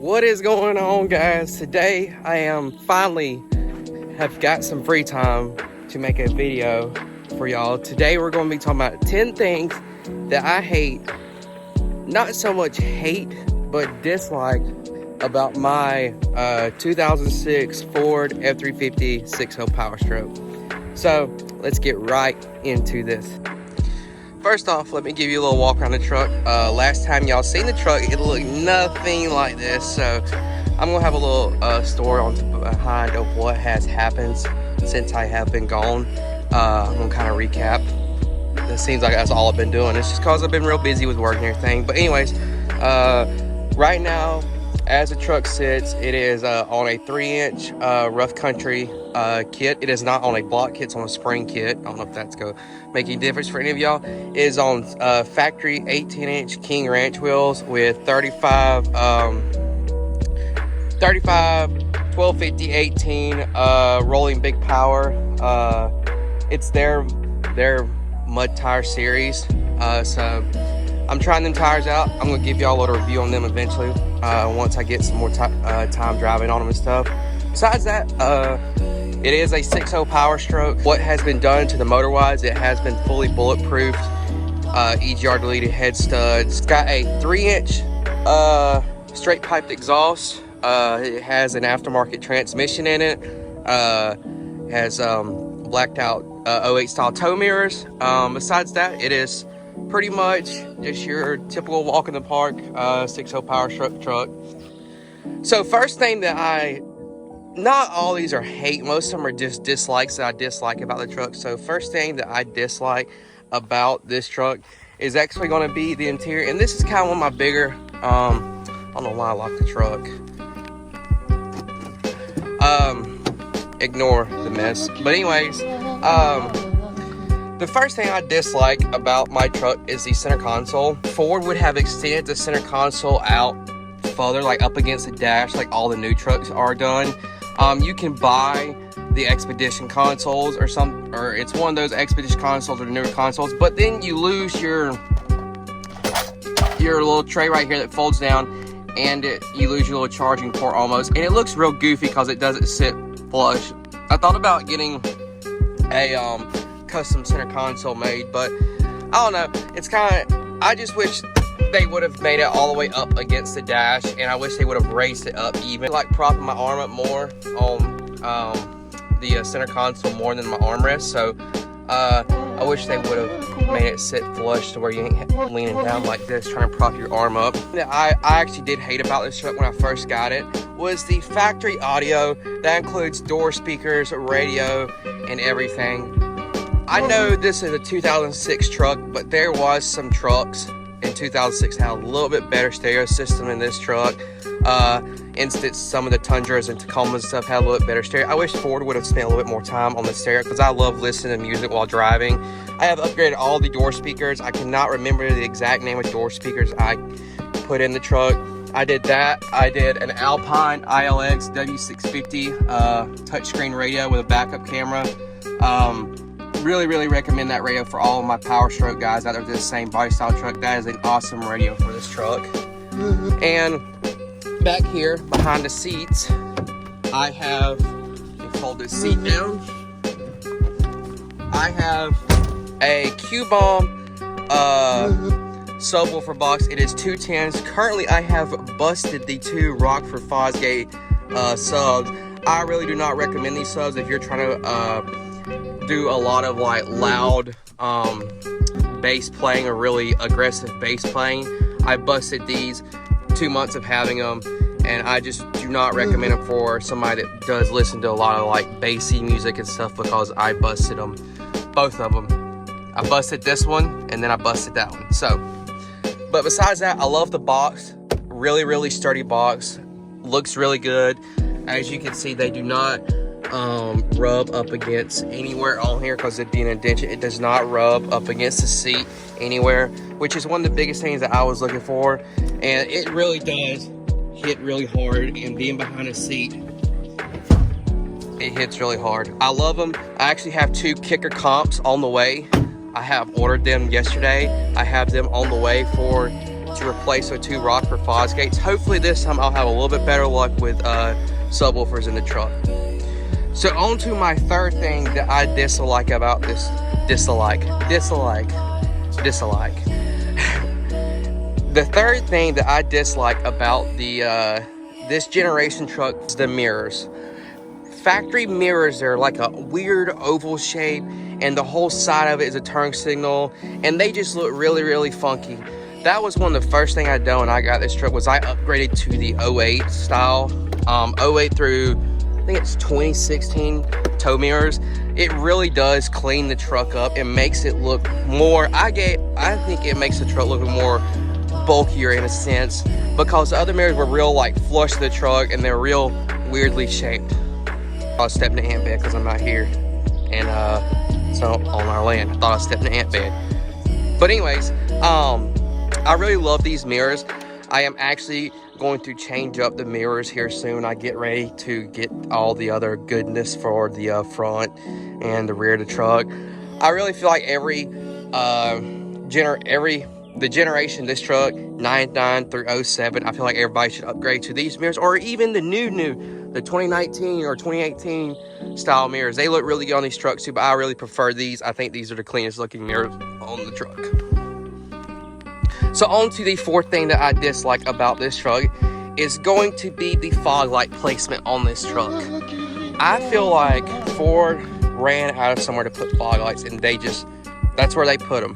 What is going on, guys? Today I am finally have got some free time to make a video for y'all. Today we're going to be talking about 10 things that I hate, not so much hate, but dislike about my 2006 Ford F350 6-hole Powerstroke. So let's get right into this. First off, let me give you a little walk around the truck. Last time y'all seen the truck, it looked nothing like this. So I'm gonna have a little story on behind of what has happened since I have been gone. I'm gonna kind of recap. It seems like that's all I've been doing. It's just cause I've been real busy with work and everything. But anyways, right now, as the truck sits, it is on a 3-inch rough country kit. It is not on a block kit, it's on a spring kit. I don't know if that's going to make any difference for any of y'all. It is on factory 18-inch King Ranch wheels with 35 1250 18 rolling big power. It's their mud tire series. So I'm trying them tires out. I'm gonna give y'all a little review on them eventually once I get some more time driving on them and stuff. Besides that, it is a 6-hole Powerstroke. What has been done to the motor wise, it has been fully bulletproofed. EGR deleted head studs. It's got a 3-inch straight piped exhaust. It has an aftermarket transmission in it. Has blacked out 08 style tow mirrors. Besides that, it is pretty much just your typical walk in the park 6-hole Powerstroke truck. So first thing that not all these are hate, most of them are just dislikes that I dislike about the truck. So first thing that I dislike about this truck is actually going to be the interior, and this is kind of one of my bigger I don't know why I locked the truck. Ignore the mess. But anyways, the first thing I dislike about my truck is the center console. Ford would have extended the center console out further, like up against the dash, like all the new trucks are done. You can buy the Expedition consoles or it's one of those Expedition consoles or the newer consoles, but then you lose your little tray right here that folds down, and you lose your little charging port almost, and it looks real goofy because it doesn't sit flush. I thought about getting a custom center console made, but I don't know, it's kind of, I just wish they would have made it all the way up against the dash, and I wish they would have raised it up even, like propping my arm up more on the center console more than my armrest. So I wish they would have made it sit flush to where you ain't leaning down like this trying to prop your arm up. I actually did hate about this truck when I first got it was the factory audio. That includes door speakers, radio, and everything. I know this is a 2006 truck, but there was some trucks in 2006 had a little bit better stereo system in this truck. Instance, some of the Tundras and Tacomas and stuff had a little bit better stereo. I wish Ford would have spent a little bit more time on the stereo because I love listening to music while driving. I have upgraded all the door speakers. I cannot remember the exact name of door speakers I put in the truck. I did that. I did an Alpine ILX W650 touchscreen radio with a backup camera. Really recommend that radio for all of my Powerstroke guys out there with this same body style truck. That is an awesome radio for this truck. And back here behind the seats, I have, let me fold this seat down. I have a Q-Bomb subwoofer box. It is 210s. Currently, I have busted the 2 Rockford Fosgate subs. I really do not recommend these subs if you're trying to do a lot of like loud bass playing or really aggressive bass playing. I busted these 2 months of having them, and I just do not recommend them for somebody that does listen to a lot of like bassy music and stuff, because I busted them, both of them. I busted this one and then I busted that one. So, but besides that, I love the box. Really sturdy box. Looks really good. As you can see, they do not rub up against anywhere on here because of being indented. It does not rub up against the seat anywhere, which is one of the biggest things that I was looking for, and it really does hit really hard. And being behind a seat, it hits really hard. I love them. I actually have 2 kicker comps on the way. I have ordered them yesterday. I have them on the way for to replace the 2 Rockford Fosgates. Hopefully this time I'll have a little bit better luck with subwoofers in the truck. So on to my third thing that I dislike about this, dislike. The third thing that I dislike about the this generation truck is the mirrors. Factory mirrors are like a weird oval shape, and the whole side of it is a turn signal, and they just look really, really funky. That was one of the first things I done when I got this truck, was I upgraded to the 08 style, 08 through, I think it's 2016 tow mirrors. It really does clean the truck up. It makes it look more, I think it makes the truck look more bulkier in a sense, because the other mirrors were real like flush to the truck, and they're real weirdly shaped. I was stepping in the ant bed because I'm not here, and so on our land. I thought I was stepping in the ant bed. But anyways, I really love these mirrors. I am actually going to change up the mirrors here soon. I get ready to get all the other goodness for the front and the rear of the truck. I really feel like the generation of this truck, 99 through 07, I feel like everybody should upgrade to these mirrors, or even the the 2019 or 2018 style mirrors. They look really good on these trucks too, but I really prefer these. I think these are the cleanest looking mirrors on the truck. So on to the fourth thing that I dislike about this truck is going to be the fog light placement on this truck. I feel like Ford ran out of somewhere to put fog lights, and that's where they put them.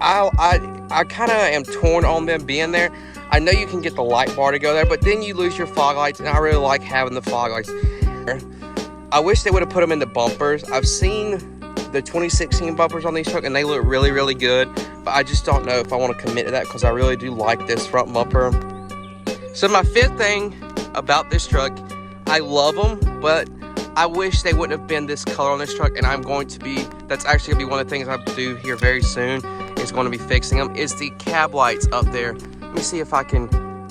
I kind of am torn on them being there. I know you can get the light bar to go there, but then you lose your fog lights, and I really like having the fog lights. I wish they would have put them in the bumpers. I've seen the 2016 bumpers on these trucks, and they look really, really good, but I just don't know if I want to commit to that, because I really do like this front bumper. So my fifth thing about this truck, I love them, but I wish they wouldn't have been this color on this truck, and that's actually going to be one of the things I do here very soon, is going to be fixing them, is the cab lights up there. Let me see if I can,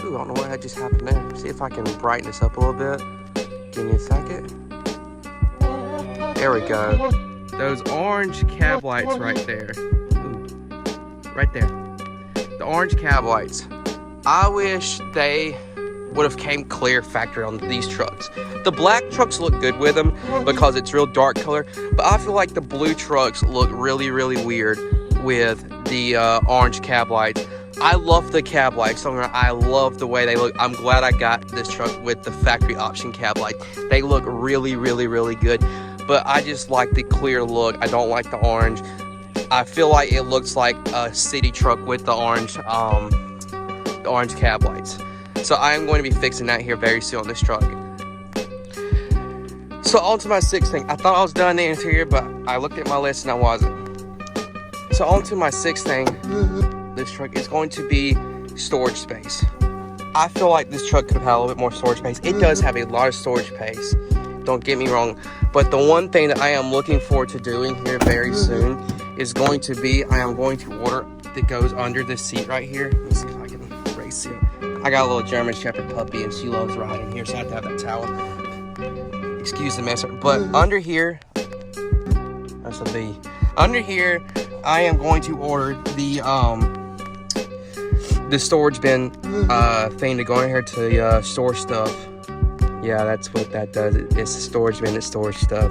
ooh, I don't know what just happened there. See if I can brighten this up a little bit. Give me a second. There we go. Those orange cab lights right there. Ooh, right there. The orange cab lights. I wish they would have came clear factory on these trucks. The black trucks look good with them because it's real dark color, but I feel like the blue trucks look really, really weird with the orange cab lights. I love the cab lights. I love the way they look. I'm glad I got this truck with the factory option cab light. They look really, really, really good, but I just like the clear look. I don't like the orange. I feel like it looks like a city truck with the orange cab lights. So I am going to be fixing that here very soon on this truck. So on to my sixth thing. I thought I was done in the interior, but I looked at my list and I wasn't. So on to my sixth thing. This truck is going to be storage space. I feel like this truck could have had a little bit more storage space. It does have a lot of storage space, don't get me wrong, but the one thing that I am looking forward to doing here very soon is going to be, I am going to order that goes under the seat right here. Let me see if I can raise it. I got a little German Shepherd puppy, and she loves riding here, so I have to have that towel. Excuse the mess, but under here, that's a B. Under here, I am going to order the storage bin thing to go in here to store stuff. Yeah, that's what that does. It's a storage bin that stores stuff.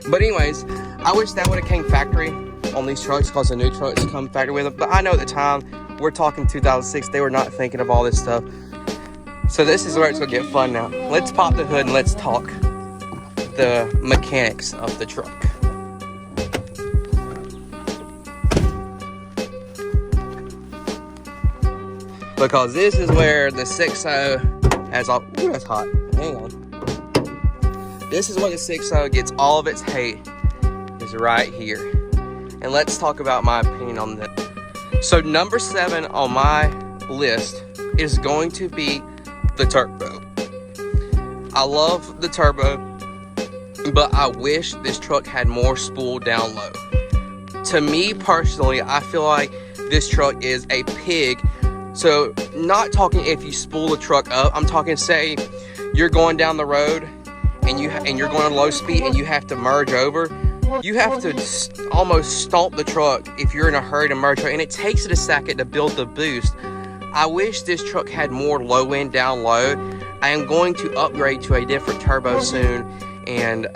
But anyways, I wish that would have came factory on these trucks, because the new trucks come factory with them. But I know at the time, we're talking 2006, they were not thinking of all this stuff. So this is where it's gonna get fun now. Let's pop the hood and let's talk the mechanics of the truck. Because this is where the 6.0 has all, ooh, that's hot, hang on. This is where the 6.0 gets all of its hate, is right here. And let's talk about my opinion on this. So number 7 on my list is going to be the turbo. I love the turbo, but I wish this truck had more spool down low. To me personally, I feel like this truck is a pig. So not talking if you spool the truck up, I'm talking, say you're going down the road and you're going at low speed and you have to merge over. you have to almost stomp the truck if you're in a hurry to merge, and it takes it a second to build the boost. I wish this truck had more low end down low. I am going to upgrade to a different turbo soon, and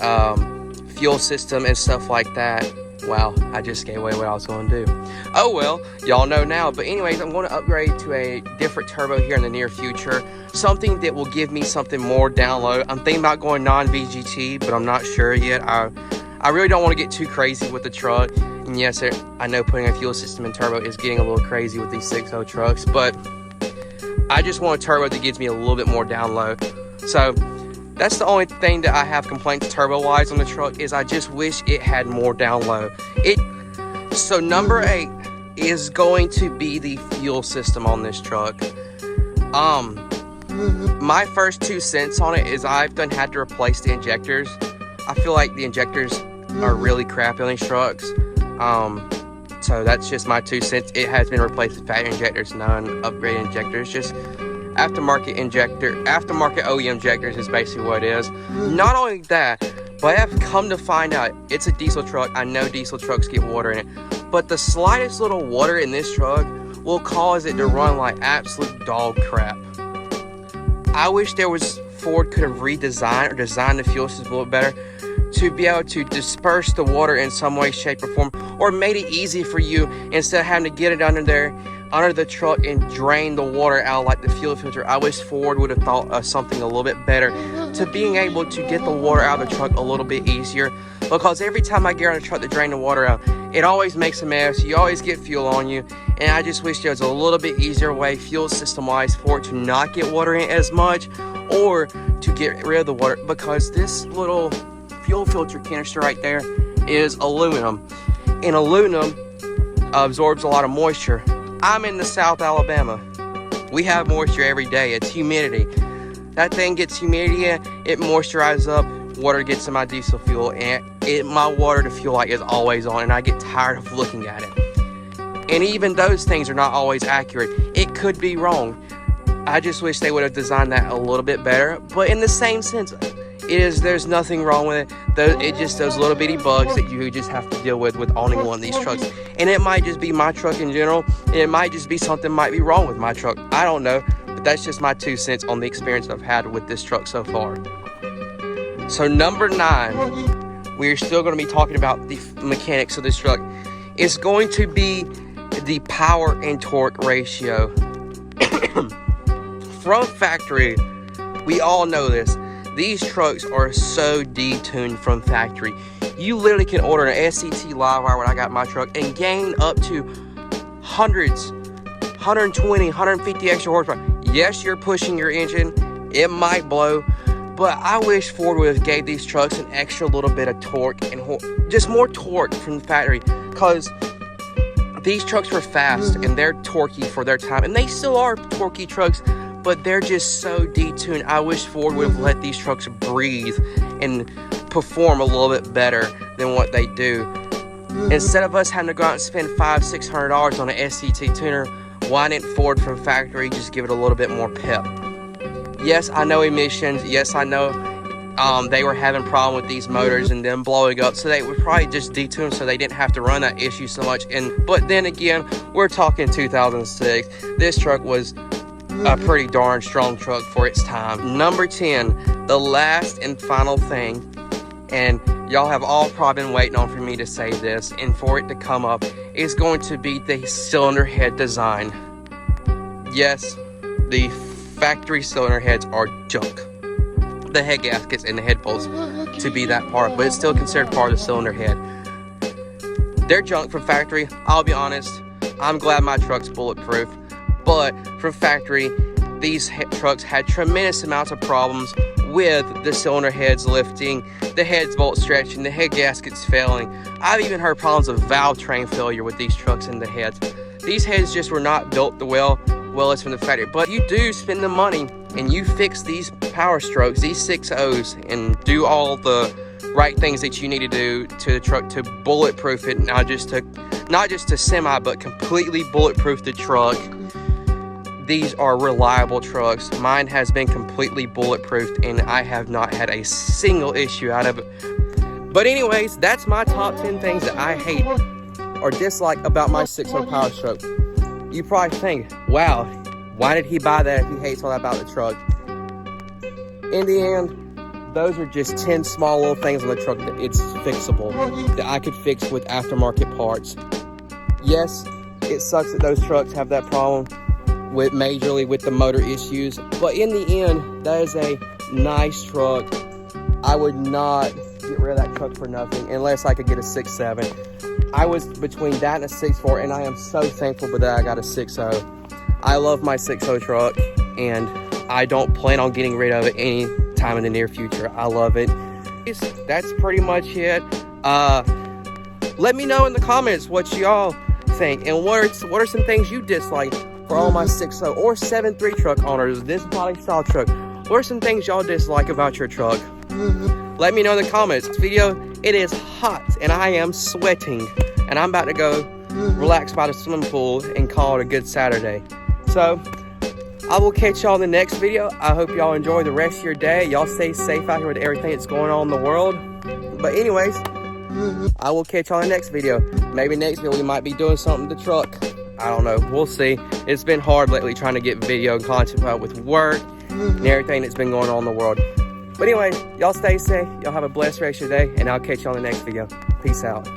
fuel system and stuff like that. Wow, I just gave away what I was going to do. Oh well, y'all know now. But anyways, I'm going to upgrade to a different turbo here in the near future. Something that will give me something more down low. I'm thinking about going non-VGT, but I'm not sure yet. I really don't want to get too crazy with the truck. And yes, I know putting a fuel system in turbo is getting a little crazy with these 6.0 trucks, but I just want a turbo that gives me a little bit more down low. So that's the only thing that I have complaints turbo-wise on the truck, is I just wish it had more down low. So number 8 is going to be the fuel system on this truck. My first 2 cents on it is I've had to replace the injectors. I feel like the injectors are really crappy on these trucks. So that's just my 2 cents. It has been replaced with factory injectors, non-upgraded injectors. Just aftermarket OEM injectors is basically what it is. Not only that, but I have come to find out it's a diesel truck. I know diesel trucks get water in it, but the slightest little water in this truck will cause it to run like absolute dog crap. I wish Ford could have redesigned or designed the fuel system a little better to be able to disperse the water in some way, shape, or form, or made it easy for you instead of having to get it under the truck and drain the water out like the fuel filter. I wish Ford would have thought of something a little bit better to being able to get the water out of the truck a little bit easier, because every time I get on the truck to drain the water out, it always makes a mess. You always get fuel on you, and I just wish there was a little bit easier way, fuel system wise, for it to not get water in as much, or to get rid of the water, because this little fuel filter canister right there is aluminum, and aluminum absorbs a lot of moisture. I'm in the South Alabama. We have moisture every day. It's humidity. That thing gets humidity in, it moisturizes up, water gets in my diesel fuel, and my water to fuel light is always on, and I get tired of looking at it. And even those things are not always accurate. It could be wrong. I just wish they would have designed that a little bit better, but in the same sense, there's nothing wrong with it. It's just those little bitty bugs that you just have to deal with owning one of these trucks. And it might just be my truck in general, and it might just be something might be wrong with my truck. I don't know, but that's just my 2 cents on the experience I've had with this truck so far. So number 9, we're still going to be talking about the mechanics of this truck. It's going to be the power and torque ratio. From factory, we all know this. These trucks are so detuned from factory. You literally can order an SCT live wire when I got my truck and gain up to hundreds, 120, 150 extra horsepower. Yes, you're pushing your engine. It might blow, but I wish Ford would have gave these trucks an extra little bit of torque and just more torque from the factory, because these trucks were fast and they're torquey for their time, and they still are torquey trucks, but they're just so detuned. I wish Ford would have let these trucks breathe and perform a little bit better than what they do. Instead of us having to go out and spend $500-600 on an SCT tuner, why didn't Ford from factory just give it a little bit more pep? Yes, I know emissions. Yes, I know they were having problem with these motors and them blowing up, so they would probably just detune so they didn't have to run that issue so much. But then again, we're talking 2006. This truck was a pretty darn strong truck for its time. Number 10, the last and final thing, and y'all have all probably been waiting on for me to say this and for it to come up, is going to be the cylinder head design. Yes, the factory cylinder heads are junk. The head gaskets and the head bolts to be that part, but it's still considered part of the cylinder head. They're junk from factory. I'll be honest, I'm glad my truck's bulletproof. But from factory, these trucks had tremendous amounts of problems with the cylinder heads lifting, the heads bolt stretching, the head gaskets failing. I've even heard problems of valve train failure with these trucks and the heads. These heads just were not built the well as from the factory. But you do spend the money and you fix these Powerstrokes, these 6.0s, and do all the right things that you need to do to the truck to bulletproof it, not just to semi, but completely bulletproof the truck. These are reliable trucks. Mine has been completely bulletproofed, and I have not had a single issue out of it. But anyways, that's my top 10 things that I hate or dislike about my 6.0 Powerstroke. You probably think, wow, why did he buy that if he hates all that about the truck? In the end, those are just 10 small little things on the truck that it's fixable, that I could fix with aftermarket parts. Yes, it sucks that those trucks have that problem with majorly with the motor issues, but in the end, that is a nice truck. I would not get rid of that truck for nothing unless I could get a 6.7. I was between that and a 6.4, and I am so thankful that I got a 6.0. I love my 6.0 truck, and I don't plan on getting rid of it any time in the near future. I love it. That's pretty much it. Let me know in the comments what y'all think, and what are some things you dislike for all my 6.0 or 7.3 truck owners, this body style truck. What are some things y'all dislike about your truck? Let me know in the comments. This video, it is hot and I am sweating, and I'm about to go relax by the swimming pool and call it a good Saturday. So I will catch y'all in the next video. I hope y'all enjoy the rest of your day. Y'all stay safe out here with everything that's going on in the world. But anyways, I will catch y'all in the next video. Maybe next video we might be doing something to the truck. I don't know. We'll see. It's been hard lately trying to get video content out with work and everything that's been going on in the world. But anyway, y'all stay safe. Y'all have a blessed rest of your day, and I'll catch y'all in the next video. Peace out.